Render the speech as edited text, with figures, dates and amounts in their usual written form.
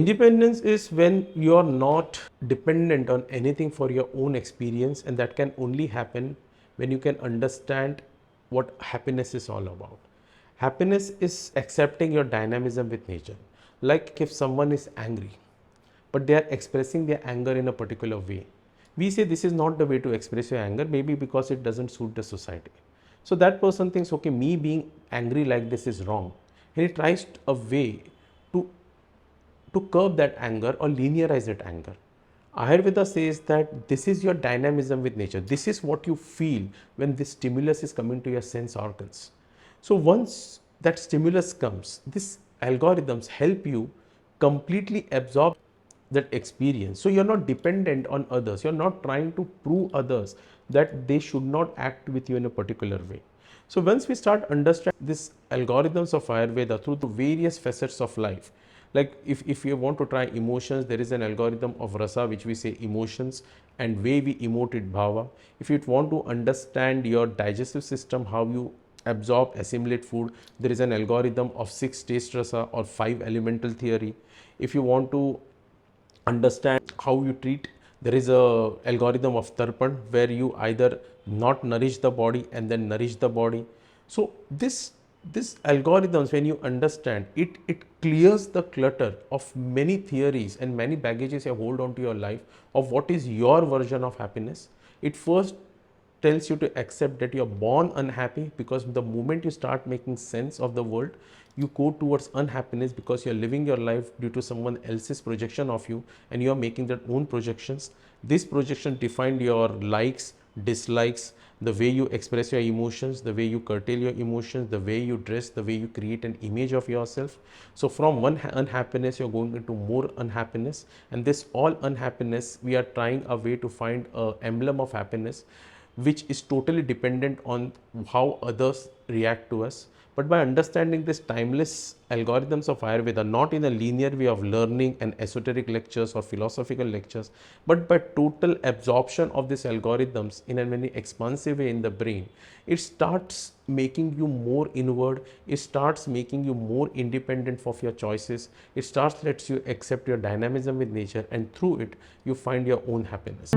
Independence is when you are not dependent on anything for your own experience, and that can only happen when you can understand what happiness is all about. Happiness is accepting your dynamism with nature. Like if someone is angry, but they are expressing their anger in a particular way, we say this is not the way to express your anger, maybe because it doesn't suit the society. So that person thinks, okay, me being angry like this is wrong, and he tries a way to curb that anger or linearize that anger. Ayurveda says that this is your dynamism with nature. This is what you feel when this stimulus is coming to your sense organs. So once that stimulus comes, these algorithms help you completely absorb that experience. So you're not dependent on others. You're not trying to prove others that they should not act with you in a particular way. So once we start understanding these algorithms of Ayurveda through the various facets of life, like if you want to try emotions, there is an algorithm of rasa, which we say emotions, and way we emote it, bhava. If you want to understand your digestive system, how you absorb, assimilate food, there is an algorithm of 6 taste rasa or 5 elemental theory. If you want to understand how you treat, there is a algorithm of tarpan, where you either not nourish the body and then nourish the body. So this algorithms, when you understand it, it clears the clutter of many theories and many baggages you hold on to your life of what is your version of happiness. It first tells you to accept that you're born unhappy, because the moment you start making sense of the world, you go towards unhappiness because you're living your life due to someone else's projection of you, and you're making their own projections. This projection defined your likes, dislikes, the way you express your emotions, the way you curtail your emotions, the way you dress, the way you create an image of yourself. So from one unhappiness, you're going into more unhappiness, and this all unhappiness, we are trying a way to find an emblem of happiness, which is totally dependent on how others react to us. But by understanding this timeless algorithms of Ayurveda, not in a linear way of learning and esoteric lectures or philosophical lectures, but by total absorption of these algorithms in a very expansive way in the brain, it starts making you more inward, it starts making you more independent of your choices, it starts lets you accept your dynamism with nature, and through it, you find your own happiness.